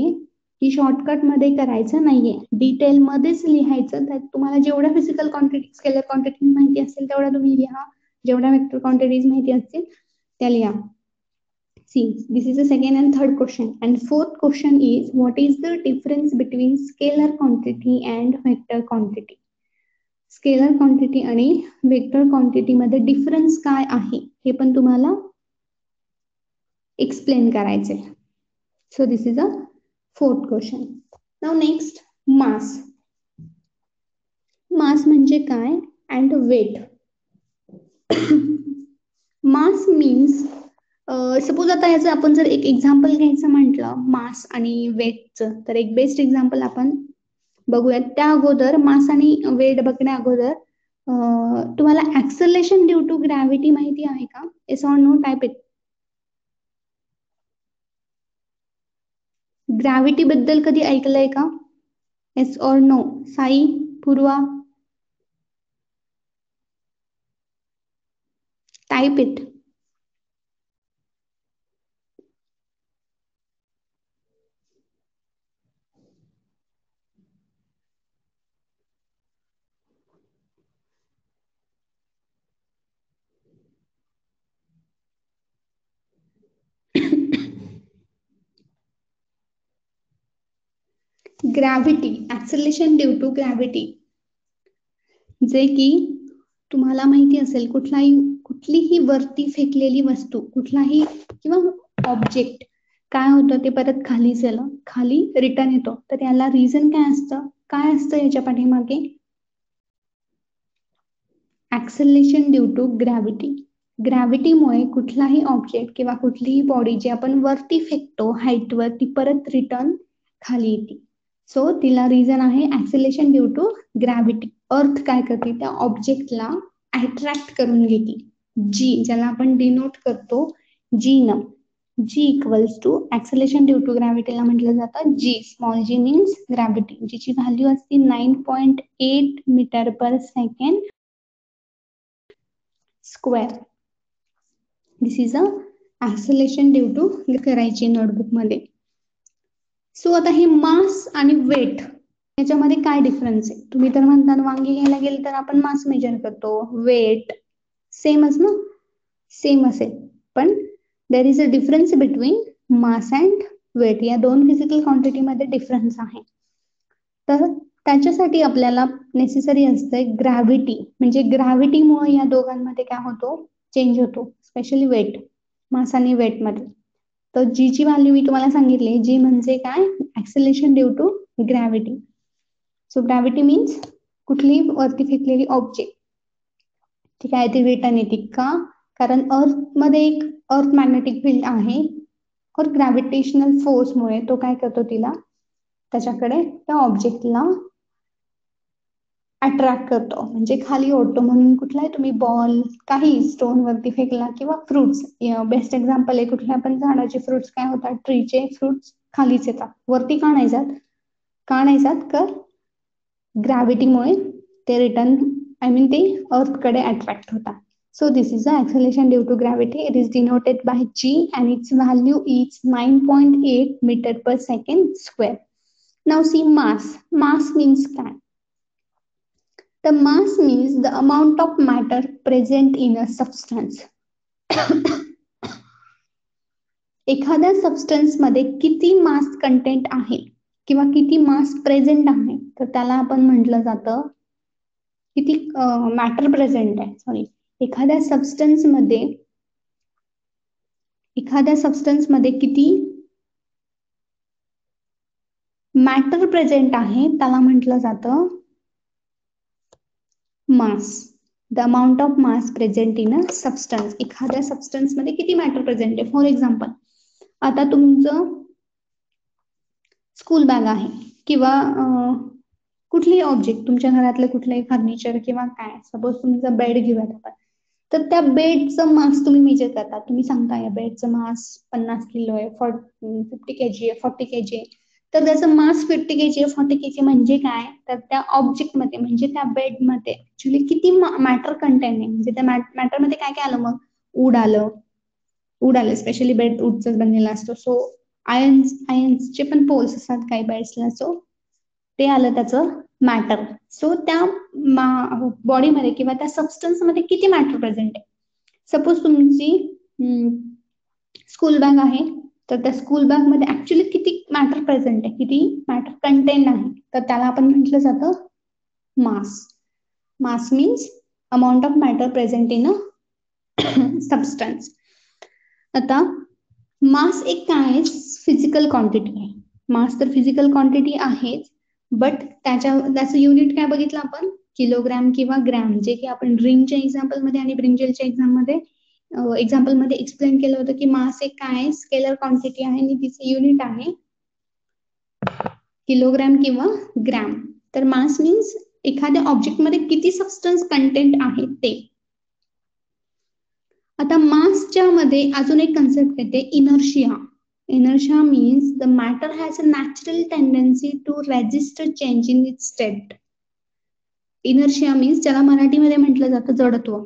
की शॉर्टकट मध्ये करायचं नाहीये, डिटेल मध्येच लिहायचं. त्यात तुम्हाला जेवढ्या फिजिकल क्वांटिटी, स्केलर क्वांटिटी माहिती असतील तेवढ्या तुम्ही लिहा, जेवढ्या वेक्टर क्वांटिटीज माहिती असतील त्या लिहा. See, this is the second and third question. And fourth question is, what is the difference between scalar quantity and vector quantity? Scalar quantity आणि वेक्टर क्वांटिटी मध्ये डिफरन्स काय आहे हे पण तुम्हाला एक्सप्लेन करायचे. So this is a fourth question. Now next, mass. Mass म्हणजे काय and weight. Mass means, suppose आता याचं आपण जर एक एक्झाम्पल घ्यायचं म्हटलं मास आणि वेटचं, तर एक बेस्ट एक्झाम्पल आपण बघूयात. त्या अगोदर मास आणि वेट बघण्या अगोदर तुम्हाला ऍक्सलेशन ड्यू टू ग्रॅव्हिटी माहिती आहे का? Yes or no, type it. Gravity बद्दल कधी ऐकलंय का? Yes or no, Sai, Purva, type it. Gravity, acceleration due to gravity. जे की तुम्हाला माहिती असेल, कुठलीही वरती फेकलेली वस्तू, कुठलाही किंवा ऑब्जेक्ट काय होतं ते परत खाली रिटर्न येतो. तर याला रिझन काय असतं, काय असतं याच्या पाठीमागे? Acceleration due to gravity. ग्रॅव्हिटीमुळे कुठलाही ऑब्जेक्ट किंवा कुठलीही बॉडी जी आपण वरती फेकतो हाईटवर, ती परत रिटर्न खाली येते. सो तिला रिझन आहे ऍक्सेलरेशन ड्यू टू ग्रॅव्हिटी. अर्थ काय करते, त्या ऑब्जेक्टला अट्रॅक्ट करून घेते. जी, ज्याला आपण डिनोट करतो जी न. G equals to acceleration due to ग्रॅव्हिटीला म्हटलं जातं g. Small g means gravity, जिची व्हॅल्यू असते 9.8 metre per second square. This is a acceleration due to करायची नोटबुक मध्ये. सो आता हे मास आणि वेट याच्यामध्ये काय डिफरन्स आहे? तुम्ही तर म्हणता वांगी घ्यायला गेले तर आपण मास मेजर करतो, वेट सेमच ना, सेम असेल. पण there is a difference between mass and weight. या दोन फिजिकल क्वांटिटी मध्ये डिफरन्स आहे. तर त्याच्यासाठी आपल्याला नेसेसरी असते ग्रॅव्हिटी. म्हणजे ग्रॅव्हिटीमुळे या दोघांमध्ये काय होतो, चेंज होतो, स्पेशली वेट, मास आणि वेट मध्ये. तर जीची व्हॅल्यू मी तुम्हाला सांगितली, जी म्हणजे काय, acceleration due to gravity. So gravity means कुठलीही वरती फेकलेली ऑब्जेक्ट ठीक आहे ती रिटर्न येते का, कारण अर्थ मध्ये एक अर्थ मॅग्नेटिक फील्ड आहे, और ग्रॅव्हिटेशनल फोर्समुळे तो काय करतो, तिला त्याच्याकडे त्या ऑब्जेक्टला अट्रॅक्ट करतो, म्हणजे खाली ओढतो. म्हणून कुठलाही तुम्ही बॉल काही स्टोन वरती फेकला किंवा फ्रुट्स, बेस्ट एक्झाम्पल आहे, कुठल्या पण झाडाचे फ्रुट्स काय होतात, ट्रीचे फ्रुट्स खालीच येतात, वरती का नाही जात, का ग्रॅव्हिटीमुळे ते रिटर्न, आय मीन ते अर्थकडे अट्रॅक्ट होतात. So this is the acceleration due to gravity. It is denoted by g and its value is 9.8 meter per second square. Now see mass. Mass means काय? The mass means the amount of matter present in a substance. एखाद्या substance मध्ये किती मास content आहे किंवा किती मास present आहे, तर त्याला आपण म्हटलं जातं किती मॅटर प्रेझेंट आहे. सॉरी, एखाद्या सबस्टन्स मध्ये किती मॅटर प्रेझेंट आहे त्याला म्हटलं जातं mass. The amount of mass present in a substance. एखाद्या सबस्टन्स मध्ये किती मॅटर प्रेझेंट आहे. फॉर एक्झाम्पल, आता तुमचं स्कूल बॅग आहे किंवा कुठलीही ऑब्जेक्ट, तुमच्या घरातलं कुठलंही फर्निचर किंवा काय, सपोज तुमचा बेड घेऊयात आपण, तर त्या बेडचं मास तुम्ही मेजर करता. तुम्ही सांगता या बेडचं मास 50 किलो आहे, 50 kg आहे, 40 kg आहे. तर त्याचं मास 50 kg 40 kg म्हणजे काय, तर त्या ऑब्जेक्ट मध्ये म्हणजे त्या बेड मध्ये ऍक्च्युली किती मॅटर कंटेंट आहे. म्हणजे त्या मॅटर मध्ये काय काय आलं, मग वूड आलं, स्पेशली बेड वूडचाच बनलेला असतो. सो आयन्सचे पण पोल्स असतात काही बेड्सला, सो ते आलं त्याचं मॅटर. सो त्या बॉडीमध्ये किंवा त्या सबस्टन्स मध्ये किती मॅटर प्रेझेंट आहे. सपोज तुमची स्कूल बॅग आहे, तर त्या स्कूल बॅग मध्ये ऍक्च्युली किती मॅटर प्रेझेंट आहे, किती मॅटर कंटेंट आहे, तर त्याला आपण म्हटलं जातं mass. Mass means amount of matter present in a substance. आता मास एक काय फिजिकल क्वांटिटी आहे. मास तर फिजिकल क्वांटिटी आहेच, बट त्याचं युनिट काय बघितलं आपण, किलोग्रॅम किंवा ग्रॅम, जे की आपण रिंगच्या एक्झाम्पल मध्ये आणि ब्रिंजलच्या एक्झाम्पल मध्ये एक्सप्लेन केलं होतं की मास एक काय स्केलर क्वांटिटी आहे आणि तिचे युनिट आहे किलोग्रॅम किंवा ग्रॅम. तर मास मीन्स एखाद्या ऑब्जेक्ट मध्ये किती सबस्टन्स कंटेंट आहे ते. आता मासच्या मध्ये अजून एक कन्सेप्ट येते, inertia. Inertia means the matter has a natural tendency to resist a change in its state. Inertia means ज्याला मराठीमध्ये म्हटलं जातं जडत्व.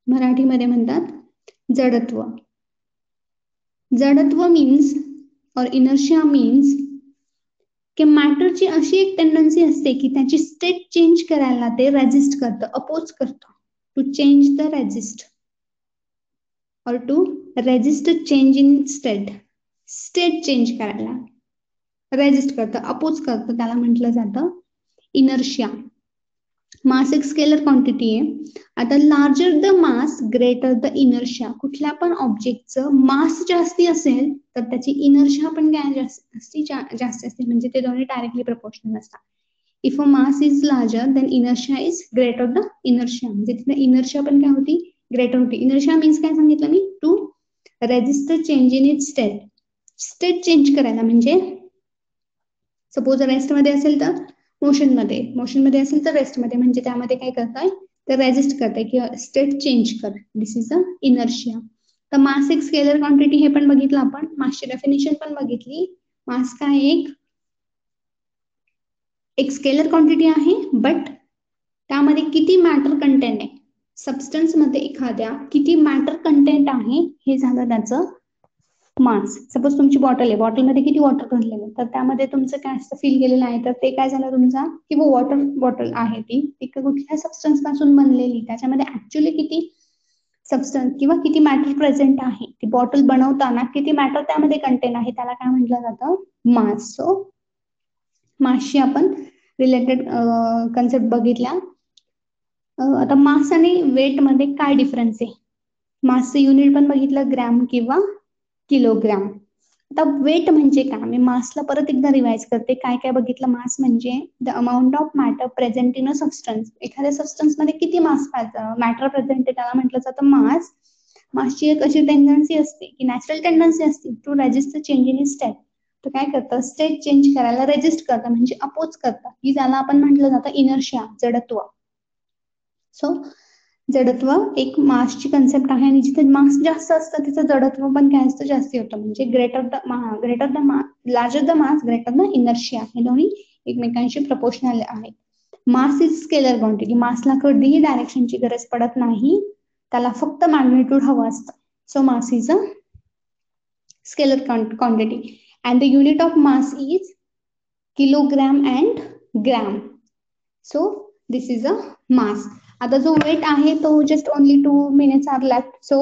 मराठीमध्ये म्हणतात जडत्व. जडत्व मीन्स और इनर्शिया मीन्स की मॅटरची अशी एक टेंडन्सी असते की त्याची स्टेट चेंज करायला ते रेजिस्ट करतं, अपोज करतं. To change the resist or to resist change in state change करायला रेजिस्ट करतं, अपोज करतं, त्याला म्हटलं जातं इनर्शिया. मास एक स्केलर क्वांटिटी आहे. आता larger the mass greater the inertia. कुठल्या पण ऑब्जेक्टचं मास जास्ती असेल तर त्याची इनर्शिया पण काय जास्त असते, म्हणजे ते दोन्ही डायरेक्टली प्रपोर्शनल असतात. If a mass is larger than inertia is greater the inertia, म्हणजे तिथे इनर्शिया पण काय होती, ग्रेटर होती. इनर्शिया मीन्स काय सांगितलं मी, to register change in it state. State change करायला, म्हणजे सपोज रेस्ट मध्ये असेल तर मोशन मध्ये असेल तर रेस्ट मध्ये, म्हणजे त्यामध्ये काय करताय तर रेजिस्ट करताय किंवा स्टेट चेंज कर. दिस इज अ इनर्शिया. तर मास एक स्केलर क्वांटिटी हे पण बघितलं आपण, मासची डेफिनेशन पण बघितली. मास काय एक स्केलर क्वांटिटी आहे, बट त्यामध्ये किती मॅटर कंटेंट आहे, सबस्टन्स मध्ये एखाद्या किती मॅटर कंटेंट आहे हे झालं त्याचं मास. सपोज तुमची बॉटल आहे, बॉटलमध्ये किती वॉटर भरलेलं आहे, तर त्यामध्ये तुमचं काय असतं फिल केलेलं आहे, तर ते काय झालं तुमचा किंवा वॉटर बॉटल आहे ती कुठल्या सबस्टन्स पासून बनलेली, त्याच्यामध्ये ऍक्च्युअली किती सबस्टन्स किंवा किती मॅटर प्रेझेंट आहे, ती बॉटल बनवताना किती मॅटर त्यामध्ये कंटेन आहे, त्याला काय म्हटलं जातं मास. सो मासशी आपण रिलेटेड कन्सेप्ट बघितल्या. आता मास आणि वेट मध्ये काय डिफरन्स आहे, मासचं युनिट पण बघितलं ग्रॅम किंवा किलोग्रॅम. आता वेट म्हणजे काय, मी मासला परत एकदा रिवाइज करते. काय काय बघितलं, मास म्हणजे the amount of matter present in a substance. एखाद्या सबस्टन्स मध्ये किती मास मॅटर प्रेझेंट आहे त्याला म्हटलं जातं मास. मासची एक अशी टेंडन्सी असते की नॅचरल टेंडन्सी असते to resist change in state. तर काय करतं, स्टेट चेंज करायला रेजिस्ट करतं, म्हणजे अपोज करतं, की ज्याला आपण म्हटलं जातं इनर्शिया, जडत्व. सो जडत्व एक मासची कन्सेप्ट आहे, आणि जिथे मास जास्त असतं तिचं जडत्व पण काय असतं, जास्त होतं, म्हणजे larger the mass greater the inertia. हे दोन्ही एकमेकांशी प्रपोर्शनल आहेत. Mass is scalar quantity. मासला कधीही डायरेक्शनची गरज पडत नाही, त्याला फक्त मॅग्निट्यूड हवं असतं. So mass is a scalar quantity and the unit of mass is kilogram and gram. So this is a mass. आता जो वेट आहे तो just only 2 minutes are left. So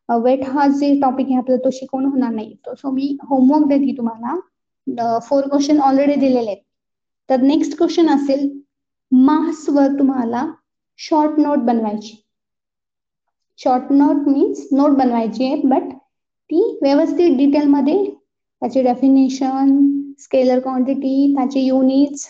weight हा जे टॉपिक आहे आपला तो शिकवणं होणार नाही. सो मी होमवर्क देते तुम्हाला. 4 क्वेश्चन ऑलरेडी दिलेले आहेत. तर नेक्स्ट क्वेश्चन असेल, मासवर तुम्हाला शॉर्ट नोट बनवायची. शॉर्ट नोट मीन्स नोट बनवायची आहे, बट ती व्यवस्थित डिटेलमध्ये त्याची डेफिनेशन, स्केलर क्वांटिटी, त्याचे युनिट्स,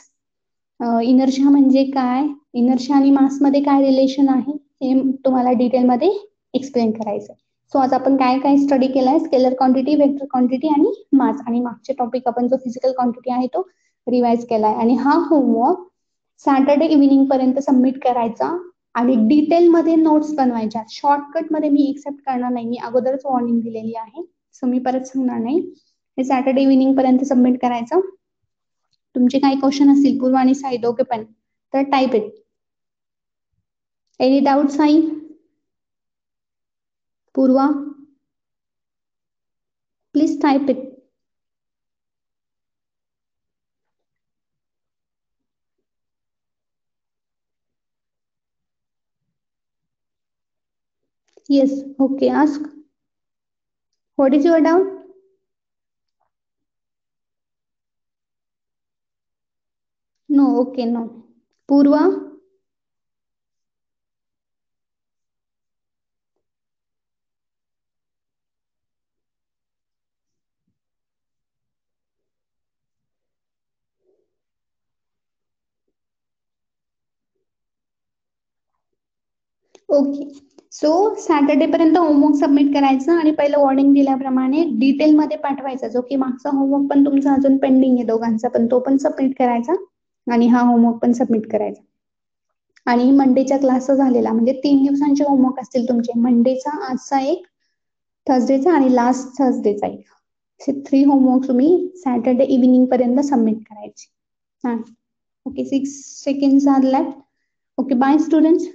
इनर्शिया म्हणजे काय, इनर्शिया आणि मास मध्ये काय रिलेशन आहे, हे तुम्हाला डिटेलमध्ये एक्सप्लेन करायचं. सो आज आपण काय काय स्टडी केलाय, स्केलर क्वांटिटी, वेक्टर क्वांटिटी आणि मास. आणि मागचे टॉपिक आपण जो फिजिकल क्वांटिटी आहे तो रिवाइज केलाय. आणि हा होमवर्क सॅटर्डे इव्हिनिंग पर्यंत सबमिट करायचा आणि डिटेलमध्ये नोट्स बनवायच्या. शॉर्टकट मध्ये मी एक्सेप्ट करणार नाही, मी अगोदरच वॉर्निंग दिलेली आहे, सो मी परत सांगणार नाही. हे सॅटर्डे इव्हिनिंग पर्यंत सबमिट करायचं. तुमचे काही क्वेश्चन असतील, पूर्व आणि साई दोघे पण, तर type it. Any doubt Sai, Purva, please type it. Yes, okay, ask. What is your doubt? No, okay, no. Purva? Okay. So Saturday पर्यंत होमवर्क सबमिट करायचं आणि पहिलं वॉर्निंग दिल्याप्रमाणे डिटेलमध्ये पाठवायचा, जो की मागचा होमवर्क पण तुमचा अजून पेंडिंग आहे दोघांचा पण, तो पण सबमिट करायचा आणि हा होमवर्क पण सबमिट करायचा. आणि मंडेच्या क्लासचा झालेला, म्हणजे 3 दिवसांचे होमवर्क असतील तुमचे, मंडेचा, आजचा एक, थर्सडेचा आणि लास्ट थर्सडेचा एक. 3 होमवर्क तुम्ही सॅटर्डे इव्हिनिंग पर्यंत सबमिट करायचे. हा, okay, 6 seconds are left. Okay, bye students.